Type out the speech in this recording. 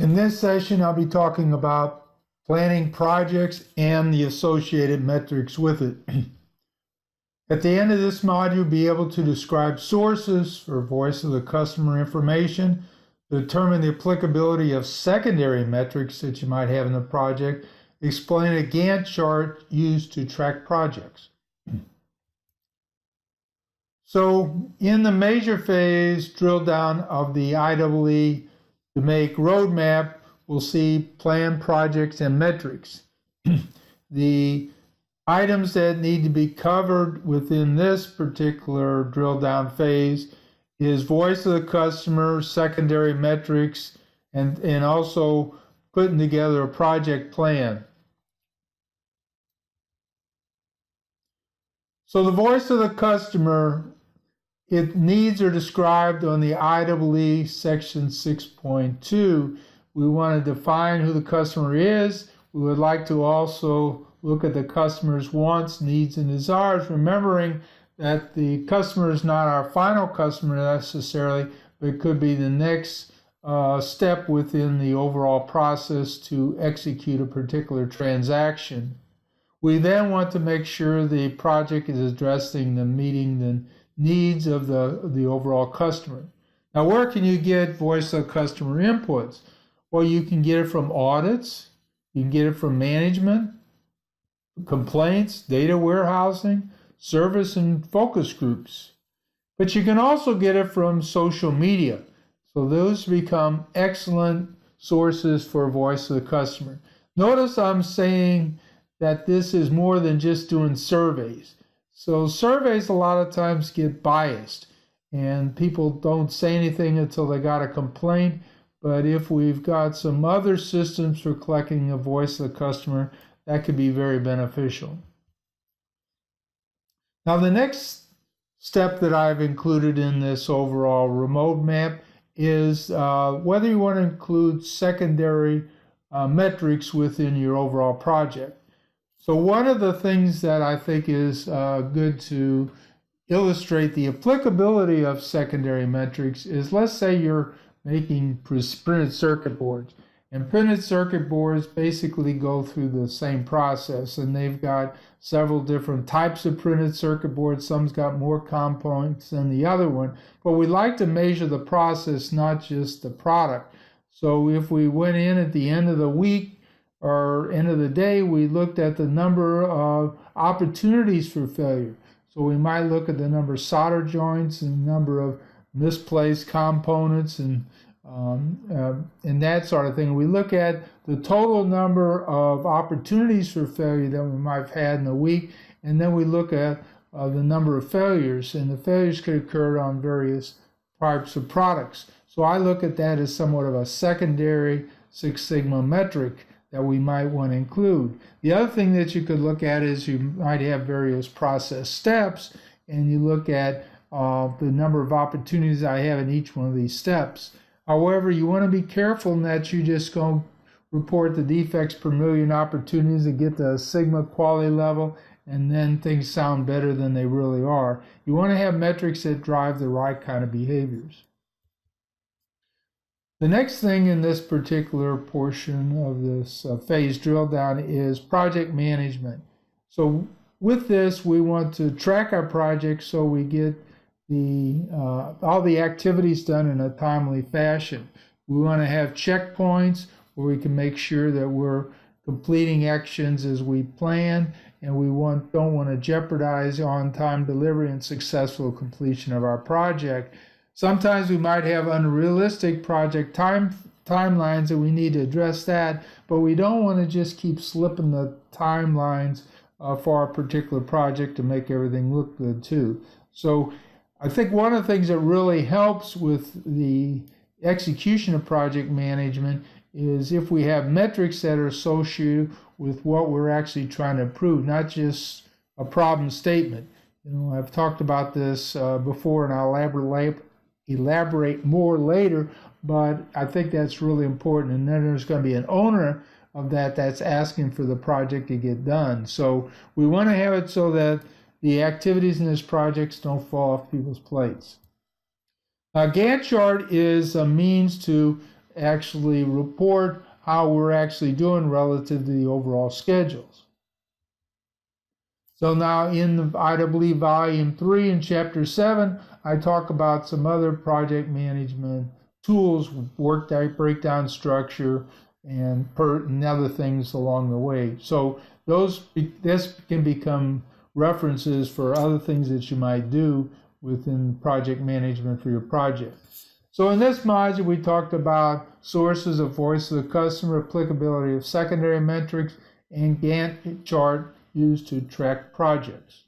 In this session, I'll be talking about planning projects and the associated metrics with it. At the end of this module, you'll be able to describe sources for voice of the customer information, determine the applicability of secondary metrics that you might have in the project, explain a Gantt chart used to track projects. So in the measure phase drill down of the IEEE DMAIC roadmap, we'll see plan projects and metrics. The items that need to be covered within this particular drill down phase is voice of the customer, secondary metrics, and also putting together a project plan. So the voice of the customer, its needs are described on the IEEE section 6.2. We want to define who the customer is. We would like to also look at the customer's wants, needs, and desires, remembering that the customer is not our final customer necessarily, but it could be the next step within the overall process to execute a particular transaction. We then want to make sure the project is addressing meeting the needs of the overall customer. Now, where can you get voice of customer inputs? Well, you can get it from audits, you can get it from management, complaints, data warehousing, service and focus groups. But you can also get it from social media. So those become excellent sources for voice of the customer. Notice I'm saying that this is more than just doing surveys. So surveys a lot of times get biased and people don't say anything until they got a complaint. But if we've got some other systems for collecting the voice of the customer, that could be very beneficial. Now, the next step that I've included in this overall remote map is whether you want to include secondary metrics within your overall project. So one of the things that I think is good to illustrate the applicability of secondary metrics is, let's say you're making printed circuit boards. And printed circuit boards basically go through the same process, and they've got several different types of printed circuit boards. Some's got more components than the other one, but we like to measure the process, not just the product. So if we went in at the end of the week or end of the day, we looked at the number of opportunities for failure. So we might look at the number of solder joints and the number of misplaced components and that sort of thing. We look at the total number of opportunities for failure that we might have had in a week, and then we look at the number of failures, and the failures could occur on various types of products. So I look at that as somewhat of a secondary Six Sigma metric that we might want to include. The other thing that you could look at is you might have various process steps, and you look at the number of opportunities I have in each one of these steps. However, you want to be careful that you just go report the defects per million opportunities and get the sigma quality level, and then things sound better than they really are. You want to have metrics that drive the right kind of behaviors. The next thing in this particular portion of this phase drill down is project management. So with this, we want to track our project so we get all the activities done in a timely fashion. We want to have checkpoints where we can make sure that we're completing actions as we plan, and we don't want to jeopardize on-time delivery and successful completion of our project. Sometimes we might have unrealistic project timelines, and we need to address that, but we don't want to just keep slipping the timelines for our particular project to make everything look good too. So I think one of the things that really helps with the execution of project management is if we have metrics that are associated with what we're actually trying to improve, not just a problem statement. I've talked about this before, and I'll elaborate more later, but I think that's really important. And then there's going to be an owner of that's asking for the project to get done. So we want to have it so that the activities in this project don't fall off people's plates. A Gantt chart is a means to actually report how we're actually doing relative to the overall schedules. So now in the IEEE Volume 3 in Chapter 7, I talk about some other project management tools, work breakdown structure, and other things along the way. So this can become references for other things that you might do within project management for your project. So in this module, we talked about sources of voice of the customer, applicability of secondary metrics, and Gantt chart used to track projects.